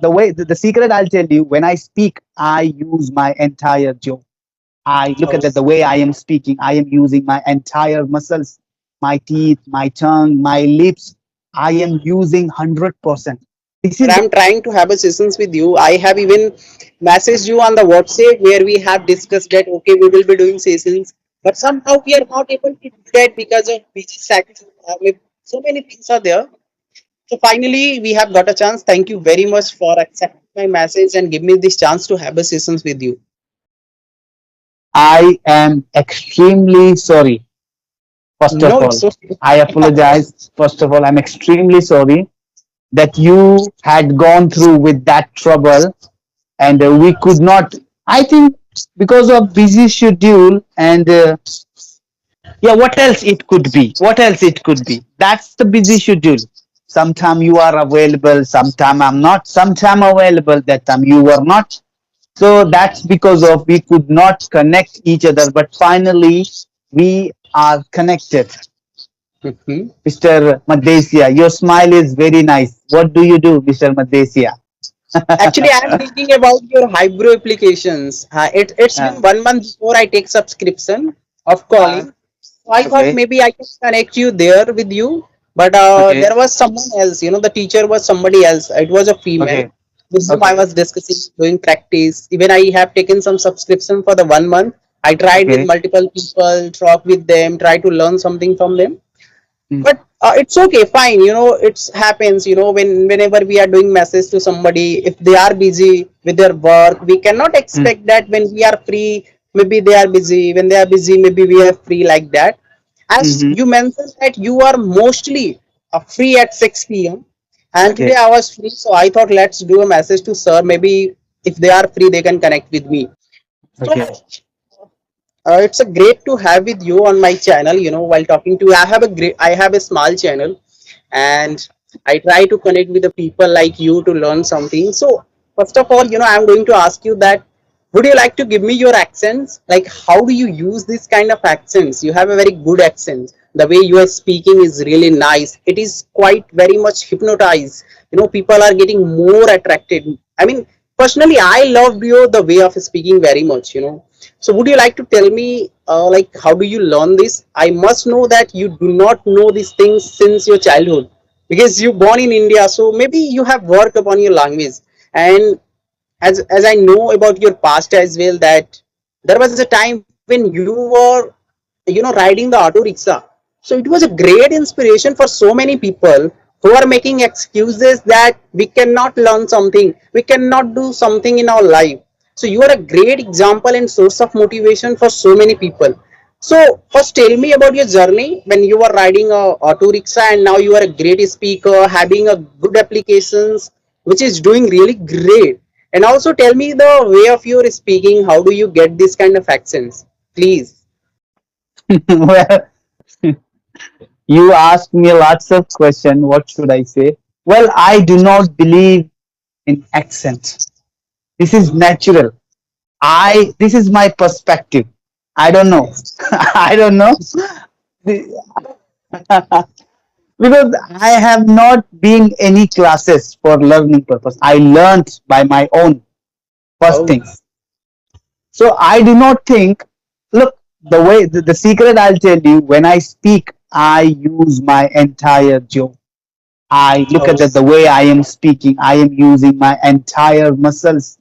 the secret I'll tell you, when I speak, I use my entire jaw. I look Oh, at the way I am speaking. I am using my entire muscles, my teeth, my tongue, my lips. I am using 100%. This but is I'm trying to have a sessions with you. I have even messaged you on the WhatsApp where we have discussed that okay, we will be doing sessions, but somehow we are not able to do that because of busy sector. So many things are there. So finally, we have got a chance. Thank you very much for accepting my message and give me this chance to have a sessions with you. I am extremely sorry. First of No, all, it's okay. I apologize. First of all, I'm extremely sorry that you had gone through with that trouble, and we could not. I think because of busy schedule, and yeah, what else it could be? What else it could be? That's the busy schedule. Sometime you are available, sometime I'm not, sometime available, that time you were not. So that's because of we could not connect each other, but finally we are connected. Mhm. Mr. Madesia, your smile is very nice. What do you do, Mr. Madesia? Actually, I am thinking about your Hybro applications. It's been Uh, 1 month before I take subscription of uh, calling. So I thought okay, maybe I can connect you there with you. But okay, there was someone else, the teacher was somebody else. It was a female okay, with whom I okay, was discussing, doing practice. Even I have taken some subscription for the 1 month. I tried with okay. multiple people, talk with them, try to learn something from them. Mm, But it's okay, fine, it happens, whenever we are doing message to somebody, if they are busy with their work, we cannot mm, expect that when we are free, maybe they are busy, when they are busy, maybe we are free, like that. As mm-hmm. you mentioned that you are mostly free at 6 p.m. and today Okay, I was free, so I thought let's do a message to sir, maybe if they are free they can connect with me. So okay. it's a great to have with you on my channel. While talking to you, I have a small channel, and I try to connect with the people like you to learn something. So first of all, I'm going to ask you that would you like to give me your accents? Like how do you use this kind of accents? You have a very good accent. The way you are speaking is really nice. It is quite very much hypnotized. People are getting more attracted. I mean, personally, I loved you the way of speaking very much. So would you like to tell me, like, how do you learn this? I must know that you do not know these things since your childhood because you born in India. So maybe you have worked upon your language. And as I know about your past as well, that there was a time when you were, riding the auto rickshaw. So it was a great inspiration for so many people who are making excuses that we cannot learn something, we cannot do something in our life. So you are a great example and source of motivation for so many people. So first tell me about your journey when you were riding a auto rickshaw and now you are a great speaker, having a good applications, which is doing really great. And also tell me the way of your speaking. How do you get this kind of accents? Please. Well, you asked me lots of questions. What should I say? Well, I do not believe in accent. This is natural. This is my perspective. I don't know. I don't know. Because I have not been any classes for learning purpose. I learned by my own first Oh, things. So I do not think, look, the secret I'll tell you, when I speak, I use my entire jaw. I look oh, at the way I am speaking. I am using my entire muscles,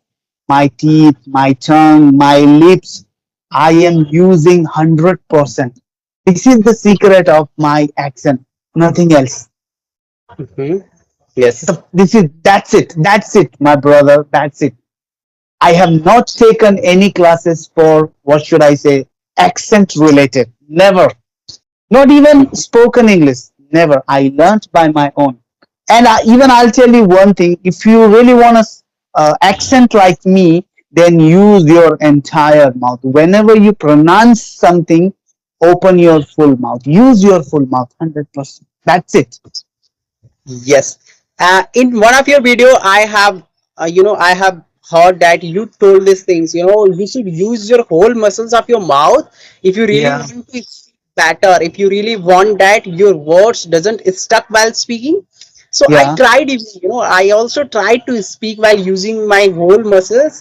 my teeth, my tongue, my lips. I am using 100%. This is the secret of my accent. Nothing else. mhm. Yes. That's it. That's it, my brother. That's it. I have not taken any classes for, what should I say, accent related. Never. Not even spoken English. Never. I learnt by my own. And even I'll tell you one thing. If you really want to accent like me, then use your entire mouth. Whenever you pronounce something, open your full mouth. Use your full mouth. 100%. That's it. Yes. In one of your video, I have heard that you told these things. You should use your whole muscles of your mouth if you really Yeah. want to speak better. If you really want that your words doesn't stuck while speaking. So I Yeah. tried, I also tried to speak while using my whole muscles.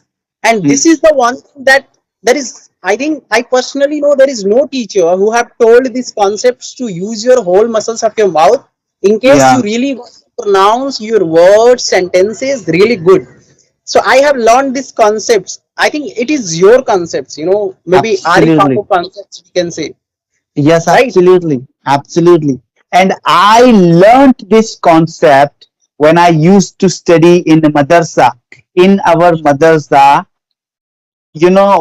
And Mm. this is the one thing that there is, I think, I personally know there is no teacher who have told these concepts to use your whole muscles of your mouth in case you Yeah. really want to pronounce your words, sentences really good. So I have learned these concepts. I think it is your concepts, maybe Ari Absolutely. concepts, we can say, Yes, right? absolutely. Absolutely. And I learned this concept when I used to study in the madrasa. In our madrasa, you know,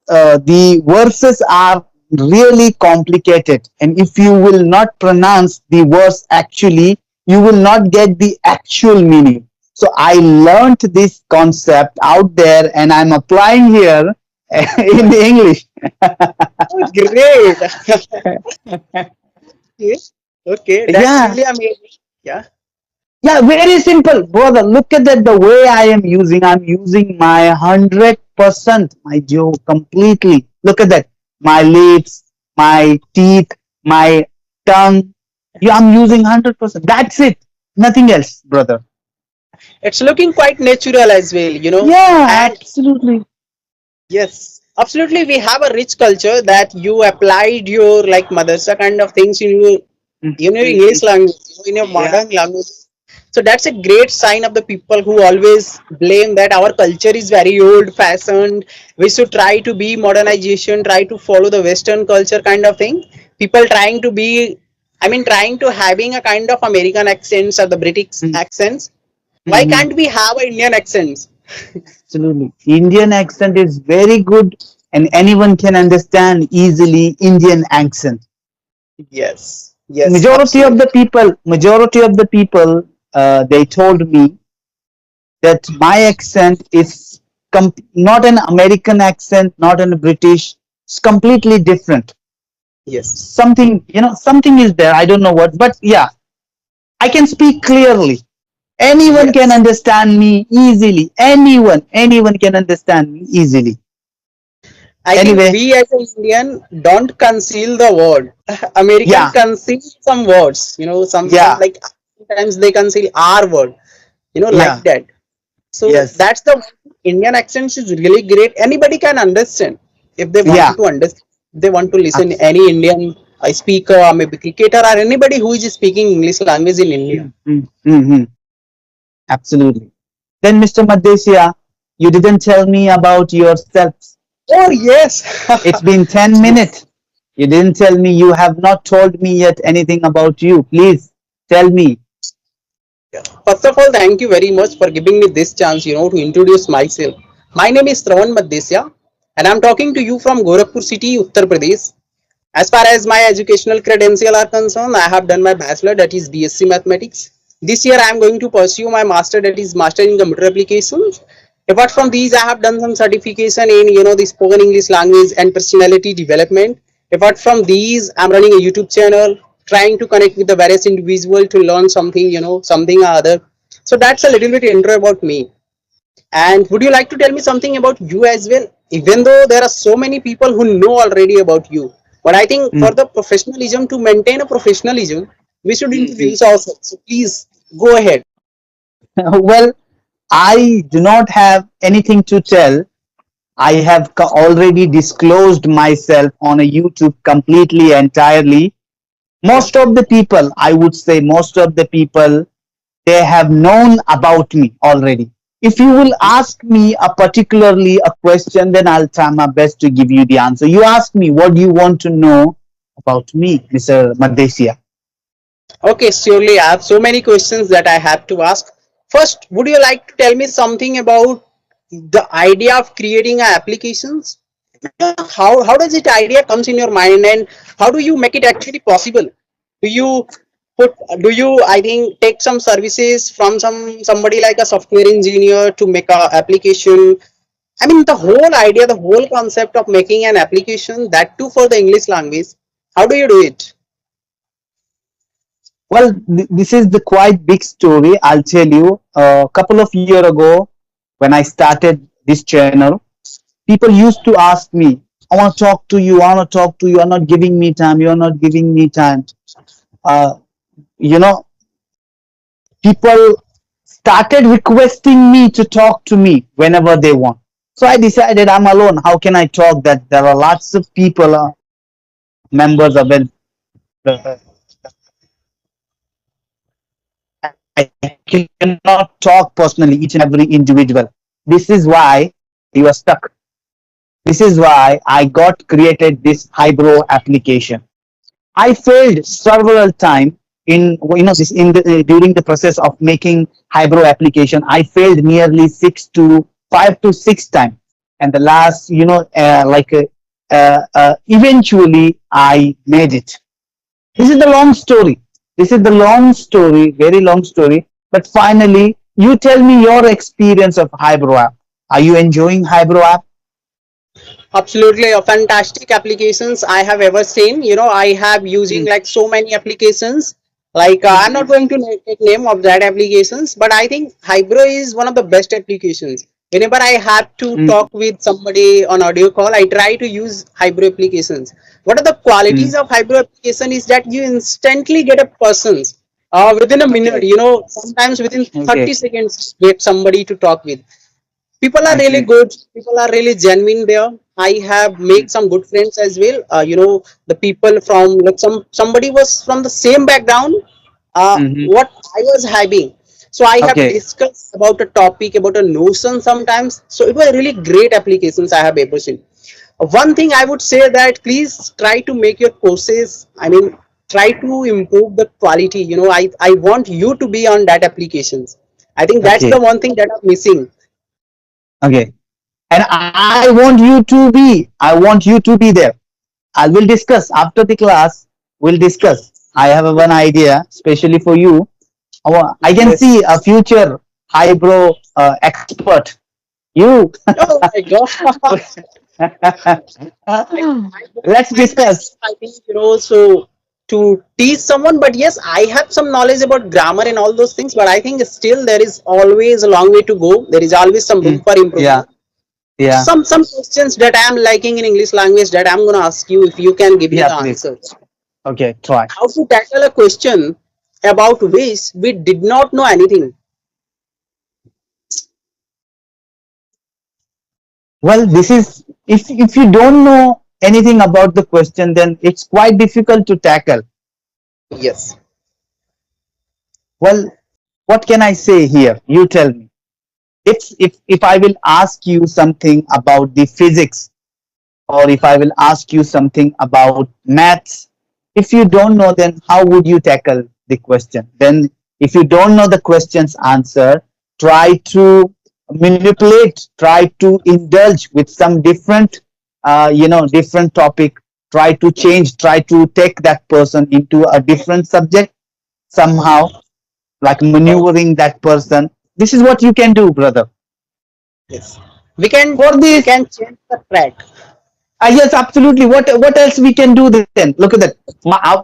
the verses are really complicated. And if you will not pronounce the verse actually, you will not get the actual meaning. So I learned this concept out there and I'm applying here in English. Oh, great. Yes. Okay, that's Yeah. really amazing. Yeah. Yeah, very simple, brother. Look at that. The way I am using, I'm using my 100%, my jaw completely. Look at that. My lips, my teeth, my tongue. Yeah, I'm using 100%. That's it. Nothing else, brother. It's looking quite natural as well. Yeah, And absolutely. yes, absolutely, we have a rich culture that you applied your like madrasa kind of things in your Mhm. English language, in your Yeah. modern language. So that's a great sign of the people who always blame that our culture is very old fashioned. We should try to be modernization, try to follow the Western culture kind of thing. People trying to be, I mean, trying to having a kind of American accents or the British accents. Why Mm-hmm. can't we have an Indian accents? Absolutely. Indian accent is very good and anyone can understand easily Indian accent. Yes, yes, absolutely. Majority of the people, they told me that my accent is not an American accent, not an British. It's completely different. Yes, Something, something is there. I don't know what, but yeah, I can speak clearly. Anyone can yes. understand me easily. Anyone can understand me easily. I think Anyway, we as an Indian don't conceal the word. American yeah, conceal some words, some yeah, like sometimes they conceal our word, like yeah, that. So yes, that's the Indian accents is really great. Anybody can understand if they yeah, want to understand. They want to listen abs- any Indian speaker or maybe cricketer or anybody who is speaking English language in India. mm, absolutely. Then, Mr. Madesya, you didn't tell me about yourself. Oh yes. It's been 10 minutes. You didn't tell me. You have not told me yet anything about you. Please tell me. First of all, thank you very much for giving me this chance, to introduce myself. My name is Travan Madesya, and I'm talking to you from Gorakhpur city, Uttar Pradesh. As far as my educational credentials are concerned, I have done my bachelor, that is BSc Mathematics. This year, I am going to pursue my master, that is Master in Computer Applications. Apart from these, I have done some certification in, the spoken English language and personality development. Apart from these, I'm running a YouTube channel, trying to connect with the various individuals to learn something, something or other. So that's a little bit intro about me. And would you like to tell me something about you as well? Even though there are so many people who know already about you, but I think for Mm, the professionalism to maintain a professionalism, we should mm. introduce ourselves. So please go ahead. Well, I do not have anything to tell. I have already disclosed myself on a YouTube completely, entirely. Yeah. Most of the people, I would say, most of the people, they have known about me already. If you will ask me a particularly a question, then I'll try my best to give you the answer. You ask me, what do you want to know about me, Mr. Madesya? Okay, surely I have so many questions that I have to ask. First, would you like to tell me something about the idea of creating applications? How does it idea comes in your mind and how do you make it actually possible? Do you put do you I think take some services from somebody like a software engineer to make a application? I mean the whole idea, the whole concept of making an application that too for the English language. How do you do it? Well, this is the quite big story. I'll tell you. A couple of years ago, when I started this channel, people used to ask me, "I want to talk to you. I want to talk to you. You're not giving me time. You're not giving me time." Uh, you know, people started requesting me to talk to me whenever they want. So I decided I'm alone. How can I talk? That there are lots of people, members of it, I cannot talk personally each and every individual. This is why you are stuck. This is why I got created this Hybro application. I failed several times in this in the during the process of making Hybro application. I failed nearly 5 to 6 times, and the last eventually I made it. This is the long story. This is the long story, very long story. But finally, you tell me your experience of Hybro app. Are you enjoying Hybro app? Absolutely, a fantastic applications I have ever seen. I have using Mm, like so many applications. Like I'm not mhm, going to take name of that applications, but I think Hybro is one of the best applications. Whenever I have to mm, talk with somebody on audio call, I try to use Hybro applications. What are the qualities mm. of Hybro application is that you instantly get a person's within a minute. Okay, Sometimes within okay, 30 seconds, get somebody to talk with. People are really okay. good. People are really genuine there. I have made some good friends as well. The people from like somebody was from the same background Mm-hmm. what I was having. So I have Okay. discussed about a topic, about a notion sometimes. So it was really great applications I have ever seen. One thing I would say that please try to make your courses, I mean, try to improve the quality. I want you to be on that applications. I think that's the Okay. one thing that I'm missing. Okay. And I want you to be there. I will discuss after the class. We'll discuss. I have one idea, especially for you. I can Yes. see a future highbrow expert. You. Oh my God. I don't Let's find discuss. myself, I think, so to teach someone, but yes, I have some knowledge about grammar and all those things, but I think still there is always a long way to go. There is always some room Mm, for yeah. improvement. Yeah. Some questions that I am liking in English language that I'm gonna ask you if you can give me Yeah. the Please. answers. Okay. Try. How to tackle a question about which we did not know anything? Well, this is if you don't know anything about the question, then it's quite difficult to tackle. Yes. Well, what can I say here? You tell me. If I will ask you something about the physics, or if I will ask you something about maths, if you don't know, then how would you tackle the question? Then, if you don't know the question's answer, try to manipulate, try to indulge with some different, different topic. Try to change, try to take that person into a different subject somehow, like Oh, maneuvering that person. This is what you can do, brother. yes. We can For we this, can change the track. yes, absolutely. What else we can do then? Look at that.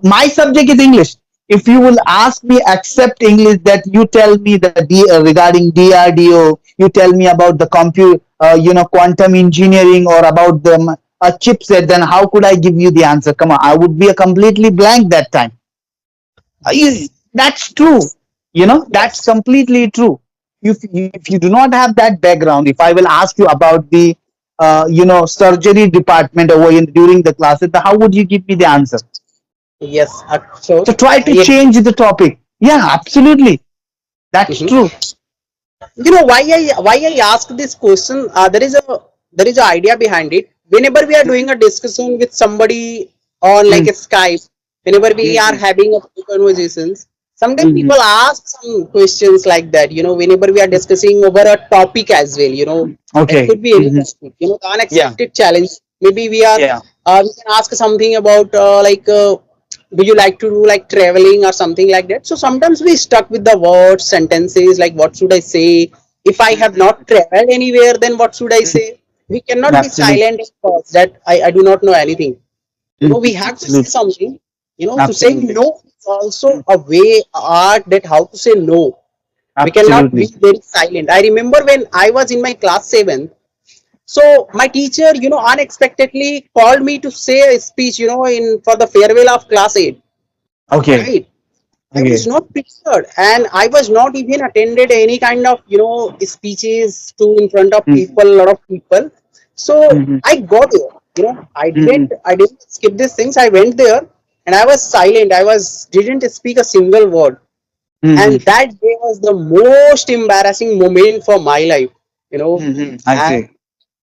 My subject is English. If you will ask me accept English, that you tell me that regarding DRDO, you tell me about the quantum engineering, or about the chipset, then how could I give you the answer? Come on, I would be a completely blank that time. That's true. That's Yes. completely true. If you do not have that background, if I will ask you about the surgery department over during the classes, how would you give me the answer? Yes, so So try I to agree. change the topic. Yeah, absolutely. That's Mhm. true. Why I ask this question? There is a idea behind it. Whenever we are doing a discussion with somebody on like Mm, a Skype, whenever we are mm, having a conversations, sometimes mm, people ask some questions like that. Whenever we are discussing over a topic as well. It okay. could be any topic. The Yeah. unaccepted challenge. Maybe Yeah. we can ask something about like. Do you like to do like traveling or something like that? So sometimes we stuck with the words sentences like what should I say, if I have not traveled anywhere, then what should I Mm, say? We cannot be absolutely. silent and pause that I do not know anything. We have to say Absolutely. something. To say Absolutely. no is also Mm, a way art that how to say no. We cannot be absolutely. very silent. I remember when I was in my class 7. So my teacher, unexpectedly called me to say a speech, in for the farewell of class 8, Okay. right? I was Okay. not prepared, and I was not even attended any kind of speeches to in front of Mm-hmm. people, a lot of people. So Mm-hmm. I got there. Mm-hmm. I didn't skip these things. I went there, and I was silent. I was didn't speak a single word, and Mm-hmm. that day was the most embarrassing moment for my life. You know, Mm-hmm. I and see.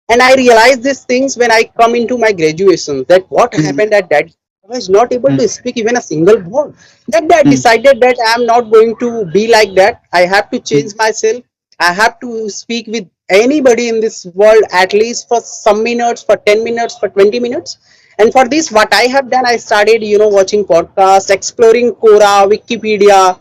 and I realized these things when I come into my graduation, that what Mm-hmm. happened at that, I was not able to Mm-hmm. speak even a single word. Then I decided that I am not going to be like that. I have to change myself. I have to speak with anybody in this world at least for some minutes, for 10 minutes, for 20 minutes. And for this, what I have done, I started, watching podcasts, exploring Quora, Wikipedia,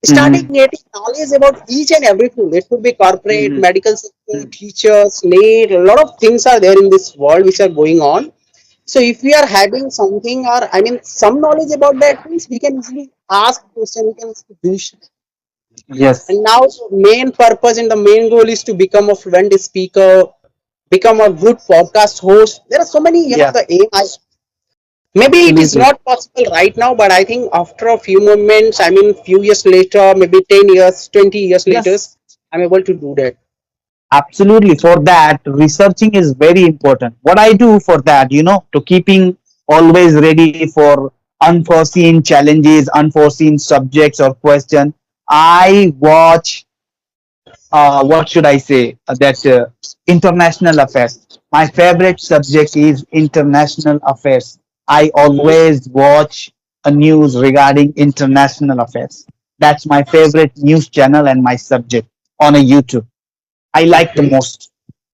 starting Mm-hmm. getting knowledge about each and everything. It could be corporate, Mm-hmm. medical sector, teachers, need a lot of things are there in this world which are going on. So if we are having something, or I mean some knowledge about that things, we can easily ask question, we can easily. Yes. And now main purpose and the main goal is to become a fluent speaker, become a good podcast host. There are so many, Yeah. the aim. Maybe it is Absolutely. not possible right now, but I think after a few moments, I mean, few years later, maybe 10 years, 20 years later, Yes. I'm able to do that. Absolutely. For that, researching is very important. What I do for that, to keeping always ready for unforeseen challenges, unforeseen subjects or question, I watch, what should I say, that international affairs. My favorite subject is international affairs. I Mhm. always watch a news regarding international affairs. That's my favorite news channel and my subject on a YouTube. I like the Okay. most.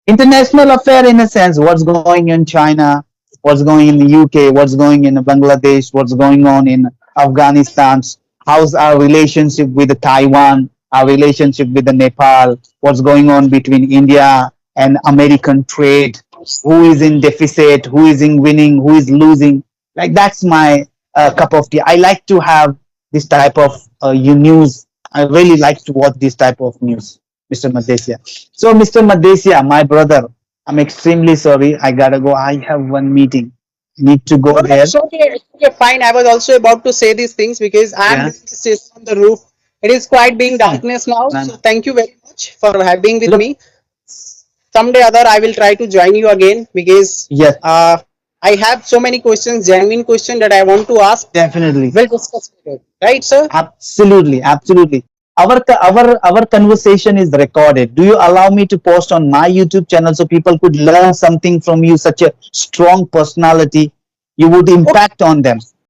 International affair in a sense, what's going in China, what's going in the UK, what's going in Bangladesh, what's going on in Afghanistan, how's our relationship with Taiwan, our relationship with the Nepal, what's going on between India and American trade, who is in deficit, who is in winning, who is losing. Like that's my cup of tea. I like to have this type of news. I really like to watch this type of news, Mr. Madesia. So, Mr. Madesia, my brother, I'm extremely sorry. I gotta go. I have one meeting. Need to go No, no, there. it's okay. It's okay, fine. I was also about to say these things because I am Yeah. doing this session on the roof. It is quite being Fine. darkness now. No, So no. thank you very much for having with Look, me. Someday other I will try to join you again because yes, I have so many questions, genuine questions that I want to ask. definitely. We'll discuss it. Right, sir? Absolutely. Absolutely. Our conversation is recorded. Do you allow me to post on my YouTube channel so people could learn something from you? Such a strong personality, you would Okay. impact on them.